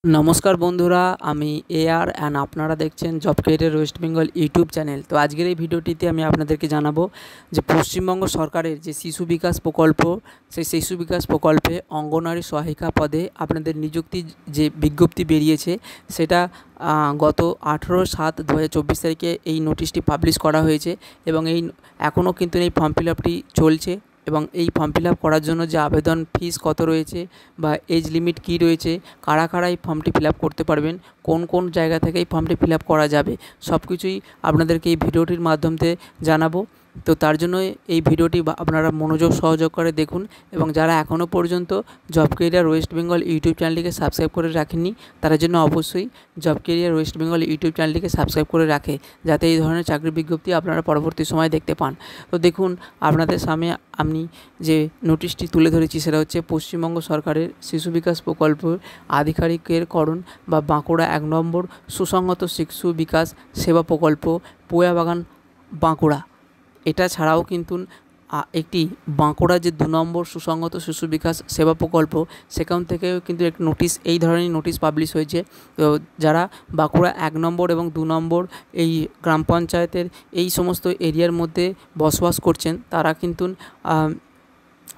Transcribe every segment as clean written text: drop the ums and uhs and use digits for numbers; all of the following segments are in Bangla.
नमस्कार बंधुरा आमी एआर एंड आपनारा देखছেন job creator West Bengal YouTube channel. तो आजकेर এই ভিডিওটিতে আমি আপনাদেরকে জানাবো যে পশ্চিমবঙ্গ সরকারের যে শিশু বিকাশ প্রকল্প সেই শিশু বিকাশ প্রকল্পে অঙ্গনওয়াড়ি সহায়িকা পদে আপনাদের নিযুক্তি যে বিজ্ঞপ্তি বেরিয়েছে সেটা গত 18/7/2024 তারিখে এই নোটিশটি পাবলিশ করা হয়েছে এবং এই এখনও কিন্তু এই ফর্ম ফিল আপটি চলছে এবং এই ফর্ম ফিল আপ করার জন্য যে আবেদন ফিস কত রয়েছে বা এজ লিমিট কী রয়েছে, কারা কারা এই ফর্মটি ফিল আপ করতে পারবেন, কোন কোন জায়গা থেকে এই ফর্মটি ফিল আপ করা যাবে, সব কিছুই আপনাদেরকে এই ভিডিওটির মাধ্যমে জানাবো। তো তার জন্য এই ভিডিওটি আপনারা মনোযোগ সহকারে দেখুন এবং যারা এখনও পর্যন্ত job career West Bengal YouTube চ্যানেলটিকে সাবস্ক্রাইব করে রাখেননি তার জন্য অবশ্যই job career West Bengal YouTube চ্যানেলটিকে সাবস্ক্রাইব করে রাখে, যাতে এই ধরনের চাকরির বিজ্ঞপ্তি আপনারা পরবর্তী সময় দেখতে পান। তো দেখুন, আপনাদের সামনে আমি যে নোটিশটি তুলে ধরেছি সেটা হচ্ছে পশ্চিমবঙ্গ সরকারের শিশু বিকাশ প্রকল্প আধিকারিকের করণ বা বাঁকুড়া 1 নম্বর সুসংহত শিশু বিকাশ সেবা প্রকল্প পোয়াবাগান বাঁকুড়া। এটা ছাড়াও কিন্তু একটি বাঁকুড়া যে 2 নম্বর সুসংহত শিশু বিকাশ সেবা প্রকল্প সেখান থেকেও কিন্তু এক নোটিশ, এই ধরনের নোটিশ পাবলিশ হয়েছে। তো যারা বাঁকুড়া 1 নম্বর এবং 2 নম্বর এই গ্রাম পঞ্চায়েতের এই সমস্ত এরিয়ার মধ্যে বসবাস করছেন তারা কিন্তু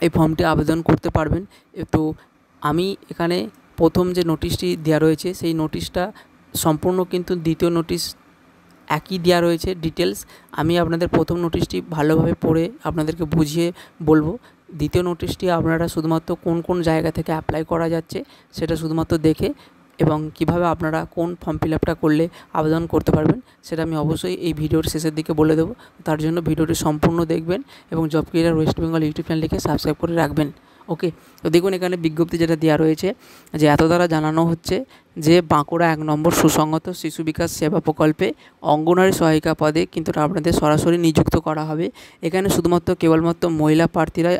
এই ফর্মটি আবেদন করতে পারবেন। তো আমি এখানে প্রথম যে নোটিশটি দেওয়া রয়েছে সেই নোটিশটা সম্পূর্ণ কিন্তু দ্বিতীয় নোটিশ একই দেওয়া রয়েছে ডিটেলস। আমি আপনাদের প্রথম নোটিশটি ভালোভাবে পড়ে আপনাদেরকে বুঝিয়ে বলবো। দ্বিতীয় নোটিশটি আপনারা শুধুমাত্র কোন কোন জায়গা থেকে অ্যাপ্লাই করা যাচ্ছে সেটা শুধুমাত্র দেখে এবং কিভাবে আপনারা কোন ফর্ম ফিল আপটা করলে আবেদন করতে পারবেন সেটা আমি অবশ্যই এই ভিডিওর শেষের দিকে বলে দেবো। তার জন্য ভিডিওটি সম্পূর্ণ দেখবেন এবং job career West Bengal YouTube চ্যানেলটিকে সাবস্ক্রাইব করে রাখবেন। ওকে, তো দেখুন এখানে বিজ্ঞপ্তি যেটা দেওয়া রয়েছে যে এত দ্বারা জানানো হচ্ছে যে বাঁকুড়া 1 নম্বর সুসংহত শিশু বিকাশ সেবা প্রকল্পে অঙ্গনওয়াড়ি সহায়িকা পদে কিন্তু আপনাদের সরাসরি নিযুক্ত করা হবে। এখানে শুধুমাত্র কেবলমাত্র মহিলা প্রার্থীরাই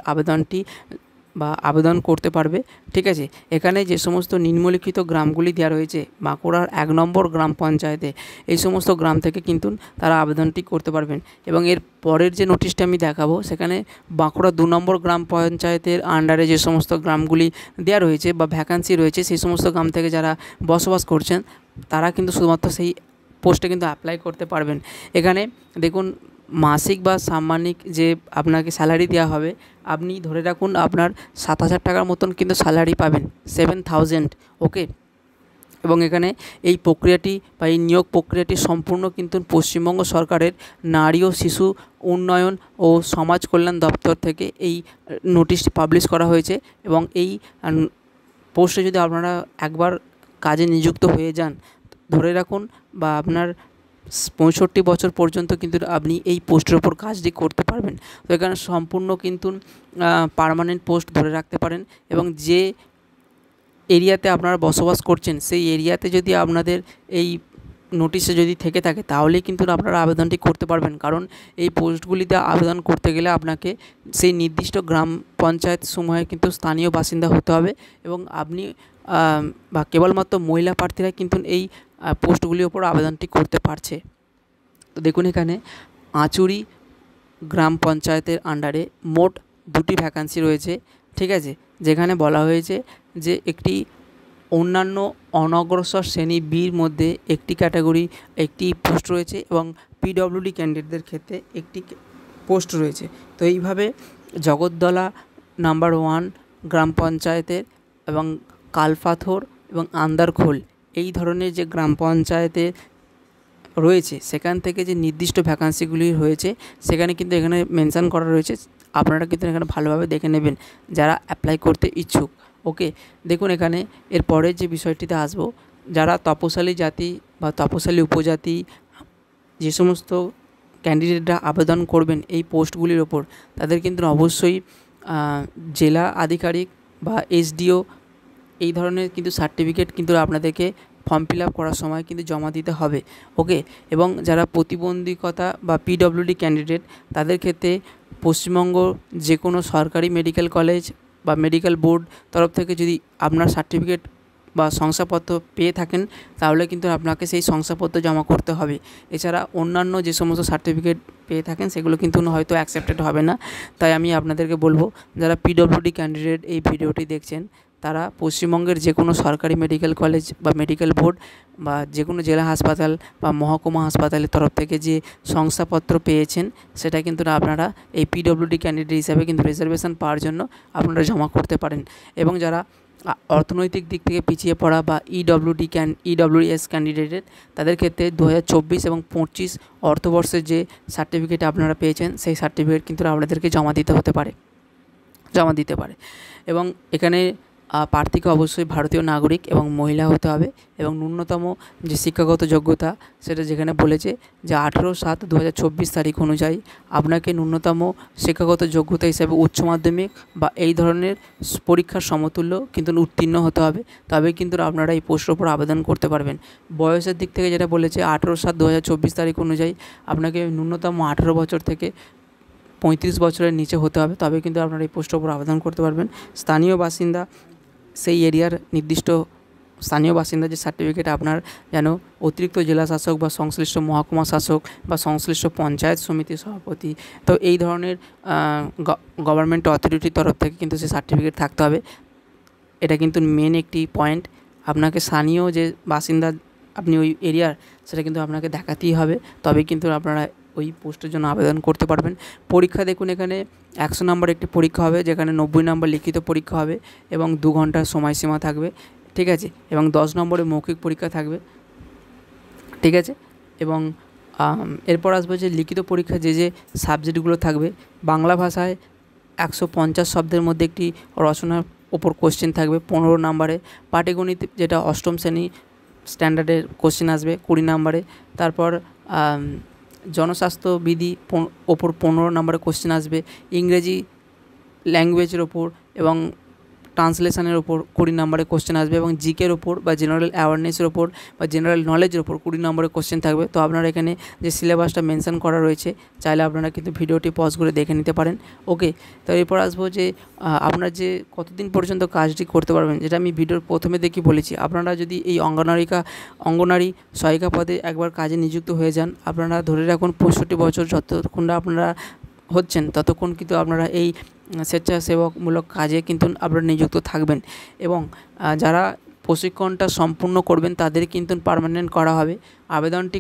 আবেদন করতে পারবে। ঠিক আছে, এখানে যে সমস্ত নিম্নলিখিত গ্রামগুলি দেওয়া রয়েছে বাঁকুড়ার 1 নম্বর গ্রাম পঞ্চায়েতে, এই সমস্ত গ্রাম থেকে কিন্তু তারা আবেদনটি করতে পারবেন। এবং এর পরের যে নোটিশটা আমি দেখাবো সেখানে বাঁকুড়া 2 নম্বর গ্রাম পঞ্চায়েতের আন্ডারে যে সমস্ত গ্রামগুলি দেওয়া রয়েছে বা ভ্যাকান্সি রয়েছে সেই সমস্ত গ্রাম থেকে যারা বসবাস করছেন তারা কিন্তু শুধুমাত্র সেই পোস্টে কিন্তু অ্যাপ্লাই করতে পারবেন। এখানে দেখুন, মাসিক বা সাম্মানিক যে আপনাকে স্যালারি দেওয়া হবে, আপনি ধরে রাখুন আপনার 7,000 টাকার মতন কিন্তু স্যালারি পাবেন, 7,000। ওকে, এবং এখানে এই প্রক্রিয়াটি বা এই নিয়োগ প্রক্রিয়াটি সম্পূর্ণ কিন্তু পশ্চিমবঙ্গ সরকারের নারী ও শিশু উন্নয়ন ও সমাজ কল্যাণ দপ্তর থেকে এই নোটিশটি পাবলিশ করা হয়েছে। এবং এই পোস্টে যদি আপনারা একবার কাজে নিযুক্ত হয়ে যান ধরে রাখুন বা আপনার 65 বছর পর্যন্ত কিন্তু আপনি এই পোস্টের ওপর কাজটি করতে পারবেন। তো এখানে সম্পূর্ণ কিন্তু পার্মানেন্ট পোস্ট ধরে রাখতে পারেন এবং যে এরিয়াতে আপনারা বসবাস করছেন সেই এরিয়াতে যদি আপনাদের এই নোটিশে যদি থেকে থাকে তাহলেই কিন্তু আপনারা আবেদনটি করতে পারবেন। কারণ এই পোস্টগুলিতে আবেদন করতে গেলে আপনাকে সেই নির্দিষ্ট গ্রাম পঞ্চায়েত সমূহে কিন্তু স্থানীয় বাসিন্দা হতে হবে এবং আপনি বা কেবলমাত্র মহিলা প্রার্থীরা কিন্তু এই পোস্টগুলির ওপর আবেদনটি করতে পারছে। তো দেখুন এখানে আঁচুরি গ্রাম পঞ্চায়েতের আন্ডারে মোট 2টি ভ্যাকান্সি রয়েছে। ঠিক আছে, যেখানে বলা হয়েছে যে একটি অন্যান্য অনগ্রসর শ্রেণী বির মধ্যে একটি ক্যাটাগরি একটি পোস্ট রয়েছে এবং পিডব্লিউডি ক্যান্ডিডেটদের ক্ষেত্রে একটি পোস্ট রয়েছে। তো এইভাবে জগদ্দলা নাম্বার 1 গ্রাম পঞ্চায়েতের এবং কালপাথর এবং আন্দারখোল এই ধরনের যে গ্রাম পঞ্চায়েতে রয়েছে সেখান থেকে যে নির্দিষ্ট ভ্যাকান্সিগুলি হয়েছে সেখানে কিন্তু এখানে মেনশান করা রয়েছে, আপনারা কিন্তু এখানে ভালোভাবে দেখে নেবেন যারা অ্যাপ্লাই করতে ইচ্ছুক। ওকে, দেখুন এখানে এর পরের যে বিষয়টিতে আসবো, যারা তপশালী জাতি বা তপশালী উপজাতি যে সমস্ত ক্যান্ডিডেটরা আবেদন করবেন এই পোস্টগুলির ওপর তাদের কিন্তু অবশ্যই জেলা আধিকারিক বা এসডিও এই ধরনের কিন্তু সার্টিফিকেট কিন্তু আপনাদেরকে ফর্ম ফিল আপ করার সময় কিন্তু জমা দিতে হবে। ওকে, এবং যারা প্রতিবন্ধকতা বা পিডব্লিউডি ক্যান্ডিডেট তাদের ক্ষেত্রে পশ্চিমবঙ্গ যে কোনো সরকারি মেডিকেল কলেজ বা মেডিকেল বোর্ড তরফ থেকে যদি আপনার সার্টিফিকেট বা শংসাপত্র পেয়ে থাকেন তাহলে কিন্তু আপনাকে সেই শংসাপত্র জমা করতে হবে। এছাড়া অন্যান্য যে সমস্ত সার্টিফিকেট পেয়ে থাকেন সেগুলো কিন্তু হয়তো অ্যাকসেপ্টেড হবে না। তাই আমি আপনাদেরকে বলবো যারা পিডব্লিউডি ক্যান্ডিডেট এই ভিডিওটি দেখছেন তারা পশ্চিমবঙ্গের যে কোনো সরকারি মেডিকেল কলেজ বা মেডিকেল বোর্ড বা যে কোনো জেলা হাসপাতাল বা মহকুমা হাসপাতালের তরফ থেকে যে শংসাপত্র পেয়েছেন সেটা কিন্তু আপনারা এই পিডব্লিউডি ক্যান্ডিডেট হিসাবে কিন্তু রিজার্ভেশন পাওয়ার জন্য আপনারা জমা করতে পারেন। এবং যারা অর্থনৈতিক দিক থেকে পিছিয়ে পড়া বা ইডব্লিউএস ক্যান্ডিডেটের তাদের ক্ষেত্রে 2024 এবং 25 অর্থবর্ষের যে সার্টিফিকেট আপনারা পেয়েছেন সেই সার্টিফিকেট কিন্তু আপনাদেরকে জমা দিতে পারে। এবং এখানে প্রার্থীকে অবশ্যই ভারতীয় নাগরিক এবং মহিলা হতে হবে এবং ন্যূনতম যে শিক্ষাগত যোগ্যতা সেটা যেখানে বলেছে যে 18/7/2024 তারিখ অনুযায়ী আপনাকে ন্যূনতম শিক্ষাগত যোগ্যতা হিসেবে উচ্চ মাধ্যমিক বা এই ধরনের পরীক্ষার সমতুল্য কিন্তু উত্তীর্ণ হতে হবে, তবে কিন্তু আপনারা এই পোস্টের উপর আবেদন করতে পারবেন। বয়সের দিক থেকে যেটা বলেছে 18/7/2024 তারিখ অনুযায়ী আপনাকে ন্যূনতম 18 বছর থেকে 35 বছরের নিচে হতে হবে, তবে কিন্তু আপনারা এই পোস্টের উপর আবেদন করতে পারবেন। স্থানীয় বাসিন্দা সেই এরিয়ার নির্দিষ্ট স্থানীয় বাসিন্দা যে সার্টিফিকেট আপনার যেন অতিরিক্ত জেলা শাসক বা সংশ্লিষ্ট মহকুমা শাসক বা সংশ্লিষ্ট পঞ্চায়েত সমিতির সভাপতি, তো এই ধরনের গভর্নমেন্ট অথরিটির তরফ থেকে কিন্তু সেই সার্টিফিকেট থাকতে হবে। এটা কিন্তু মেন একটি পয়েন্ট। আপনাকে স্থানীয় যে বাসিন্দা আপনি ওই এরিয়ার সেটা কিন্তু আপনাকে দেখাতেই হবে, তবে কিন্তু আপনারা ওই পোস্টের জন্য আবেদন করতে পারবেন। পরীক্ষা দেখুন, এখানে 100 নম্বর একটি পরীক্ষা হবে, যেখানে 90 নম্বর লিখিত পরীক্ষা হবে এবং 2 ঘন্টার সময়সীমা থাকবে, ঠিক আছে। এবং 10 নম্বরের মৌখিক পরীক্ষা থাকবে, ঠিক আছে। এবং এরপর আসবো যে লিখিত পরীক্ষা যে সাবজেক্টগুলো থাকবে। বাংলা ভাষায় 150 শব্দের মধ্যে একটি রচনার ওপর কোশ্চেন থাকবে 15 নম্বরে। পাটিগণিত যেটা 8ম শ্রেণী স্ট্যান্ডার্ডের কোশ্চেন আসবে 20 নম্বরে। তারপর জনস্বাস্থ্যবিধি ওপর 15 নম্বরে কোশ্চেন আসবে। ইংরেজি ল্যাঙ্গুয়েজের ওপর এবং ট্রান্সলেশনের ওপর 20 নম্বরে কোশ্চেন আসবে এবং জিকের ওপর বা জেনারেল অ্যাওয়ারনেসের ওপর বা জেনারেল নলেজের ওপর 20 নম্বরে কোশ্চেন থাকবে। তো আপনারা এখানে যে সিলেবাসটা মেনশন করা রয়েছে চাইলে আপনারা কিন্তু ভিডিওটি পজ করে দেখে নিতে পারেন। ওকে, তো এরপর আসবো যে আপনারা যে কতদিন পর্যন্ত কাজটি করতে পারবেন, যেটা আমি ভিডিওর প্রথমে দেখি বলেছি। আপনারা যদি এই অঙ্গনারী সহায়িকা পদে একবার কাজে নিযুক্ত হয়ে যান, আপনারা ধরে রাখুন 65 বছর যতক্ষণ না আপনারা হচ্ছেন ততক্ষণ কিন্তু আপনারা এই স্বেচ্ছাসেবকমূলক কাজে কিন্তু আপনারা নিযুক্ত থাকবেন। এবং যারা প্রশিক্ষণটা সম্পূর্ণ করবেন তাদের কিন্তু পার্মানেন্ট করা হবে। আবেদনটি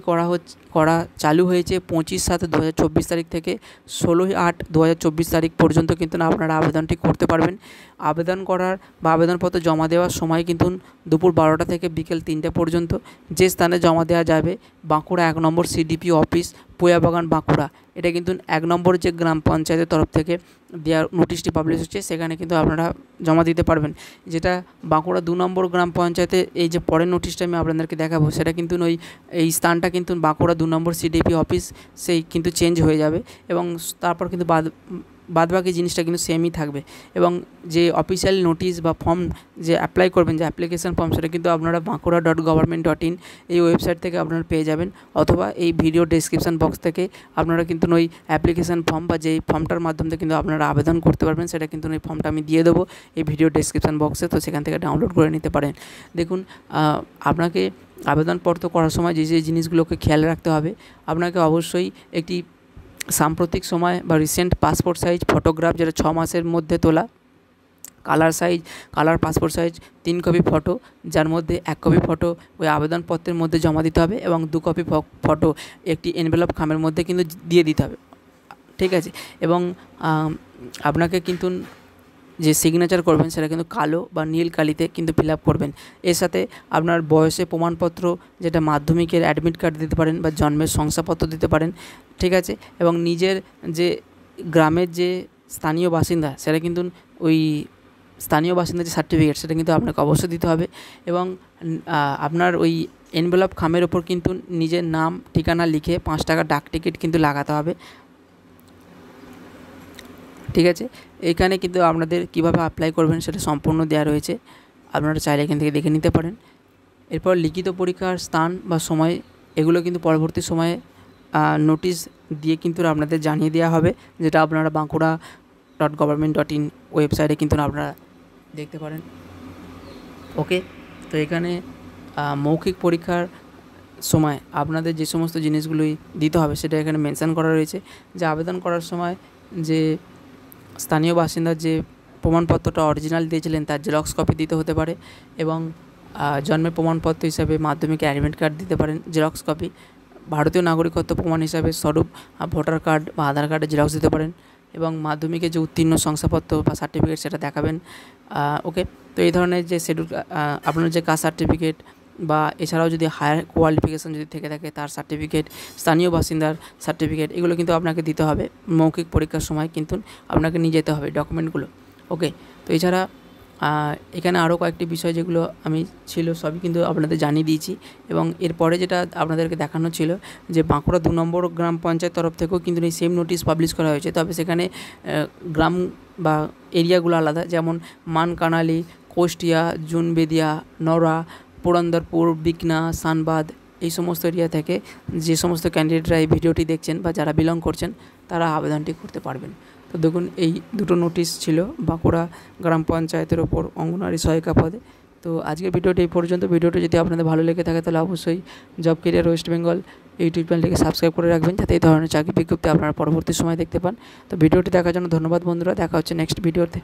করা চালু হয়েছে 25/7/2024 তারিখ থেকে 16/8/2024 তারিখ পর্যন্ত কিন্তু আপনারা আবেদনটি করতে পারবেন। আবেদন করার বা আবেদনপত্র জমা দেওয়ার সময় কিন্তু দুপুর 12টা থেকে বিকেল 3টে পর্যন্ত। যে স্থানে জমা দেওয়া যাবে বাঁকুড়া 1 নম্বর সিডিপি অফিস, পুয়াবাগান, বাঁকুড়া। এটা কিন্তু 1 নম্বর যে গ্রাম পঞ্চায়েতের তরফ থেকে দেওয়ার নোটিশটি পাবলিশ হচ্ছে, সেখানে কিন্তু আপনারা জমা দিতে পারবেন। যেটা বাঁকুড়া 2 নম্বর গ্রাম পঞ্চায়েতে এই যে পরের নোটিশটা আমি আপনাদেরকে দেখাবো, সেটা কিন্তু এই স্থানটা কিন্তু বাঁকুড়া 2 নম্বর সিডিপি অফিস সেই কিন্তু চেঞ্জ হয়ে যাবে এবং তারপর কিন্তু বাদবাকি জিনিসটা কিন্তু সেমই থাকবে। এবং যে অফিসিয়াল নোটিশ বা ফর্ম যে অ্যাপ্লাই করবেন, যে অ্যাপ্লিকেশান ফর্ম, সেটা কিন্তু আপনারা bankura.government.in এই ওয়েবসাইট থেকে আপনারা পেয়ে যাবেন, অথবা এই ভিডিও ডেসক্রিপশান বক্স থেকে আপনারা কিন্তু ওই অ্যাপ্লিকেশান ফর্ম বা যেই ফর্মটার মাধ্যমে কিন্তু আপনারা আবেদন করতে পারবেন, সেটা কিন্তু ওই ফর্মটা আমি দিয়ে দেবো এই ভিডিও ডেসক্রিপশান বক্সে, তো সেখান থেকে ডাউনলোড করে নিতে পারেন। দেখুন, আপনাকে আবেদনপত্র করার সময় যে জিনিসগুলোকে খেয়াল রাখতে হবে, আপনাকে অবশ্যই একটি সাম্প্রতিক সময় বা রিসেন্ট পাসপোর্ট সাইজ ফটোগ্রাফ, যেটা 6 মাসের মধ্যে তোলা, colour passport size 3 copy photo, যার মধ্যে 1 কপি ফটো ওই আবেদনপত্রের মধ্যে জমা দিতে হবে এবং 2 কপি ফটো একটি এনভেলপ খামের মধ্যে কিন্তু দিয়ে দিতে হবে, ঠিক আছে। এবং আপনাকে কিন্তু যে সিগনেচার করবেন সেটা কিন্তু কালো বা নীল কালিতে কিন্তু ফিল আপ করবেন। এর সাথে আপনার বয়সের প্রমাণপত্র, যেটা মাধ্যমিকের অ্যাডমিট কার্ড দিতে পারেন বা জন্মের শংসাপত্র দিতে পারেন, ঠিক আছে। এবং নিজের যে গ্রামের যে স্থানীয় বাসিন্দা, সেটা কিন্তু ওই স্থানীয় বাসিন্দার যে সার্টিফিকেট সেটা কিন্তু আপনাকে অবশ্যই দিতে হবে। এবং আপনার ওই এনভেলপ খামের ওপর কিন্তু নিজের নাম ঠিকানা লিখে 5 টাকা ডাক টিকিট কিন্তু লাগাতে হবে, ঠিক আছে। এখানে কিন্তু আপনাদের কিভাবে অ্যাপ্লাই করবেন সেটা সম্পূর্ণ দেওয়া রয়েছে, আপনারা চাইলে এখান থেকে দেখে নিতে পারেন। এরপর লিখিত পরীক্ষার স্থান বা সময় এগুলো কিন্তু পরবর্তী সময়ে নোটিশ দিয়ে কিন্তু আপনাদের জানিয়ে দেওয়া হবে, যেটা আপনারা bankura.government.in ওয়েবসাইটে কিন্তু আপনারা দেখতে পারেন। ওকে, তো এখানে মৌখিক পরীক্ষার সময় আপনাদের যে সমস্ত জিনিসগুলোই দিতে হবে সেটা এখানে মেনশন করা রয়েছে। যে আবেদন করার সময় যে স্থানীয় বাসিন্দার যে প্রমাণপত্রটা অরিজিনাল দিয়েছিলেন তার জেরক্স কপি দিতে হতে পারে, এবং জন্মের প্রমাণপত্র হিসাবে মাধ্যমিকে অ্যাডমিট কার্ড দিতে পারেন জেরক্স কপি। ভারতীয় নাগরিকত্ব প্রমাণ হিসাবে স্বরূপ ভোটার কার্ড বা আধার কার্ডের জেরক্স দিতে পারেন, এবং মাধ্যমিকে যে উত্তীর্ণ শংসাপত্র বা সার্টিফিকেট সেটা দেখাবেন। ওকে, তো এই ধরনের যে শিডিউল আপনার যে কাস্ট সার্টিফিকেট বা এছাড়াও যদি হায়ার কোয়ালিফিকেশান যদি থেকে থাকে তার সার্টিফিকেট, স্থানীয় বাসিন্দার সার্টিফিকেট, এগুলো কিন্তু আপনাকে দিতে হবে। মৌখিক পরীক্ষার সময় কিন্তু আপনাকে নিয়ে যেতে হবে ডকুমেন্টগুলো। ওকে, তো এছাড়া এখানে আরও কয়েকটি বিষয় যেগুলো আমি ছিল সবই কিন্তু আপনাদের জানিয়ে দিয়েছি, এবং এরপরে যেটা আপনাদেরকে দেখানো ছিল যে বাঁকুড়া 2 নম্বর গ্রাম পঞ্চায়েত তরফ থেকেও কিন্তু এই সেম নোটিশ পাবলিশ করা হয়েছে, তবে সেখানে গ্রাম বা এরিয়াগুলো আলাদা, যেমন মানকানালি, কোষ্টিয়া, জুনবেদিয়া, নরা, পুরন্দরপুর, বিকনা, সানবাদ, এই সমস্ত এরিয়া থেকে যে সমস্ত ক্যান্ডিডেটরা এই ভিডিওটি দেখছেন বা যারা বিলং করছেন তারা আবেদনটি করতে পারবেন। তো দেখুন এই দুটো নোটিশ ছিল বাঁকুড়া গ্রাম পঞ্চায়েতের ওপর অঙ্গনওয়াড়ি সহায়িকা পদে। তো আজকের ভিডিওটি এই পর্যন্ত। ভিডিওটি যদি আপনাদের ভালো লেগে থাকে তাহলে অবশ্যই job career West Bengal YouTube চ্যানেলটিকে সাবস্ক্রাইব করে রাখবেন, যাতে এই ধরনের চাকরি বিজ্ঞপ্তি আপনারা পরবর্তী সময় দেখতে পান। তো ভিডিওটি দেখার জন্য ধন্যবাদ বন্ধুরা, দেখা হচ্ছে নেক্সট ভিডিওতে।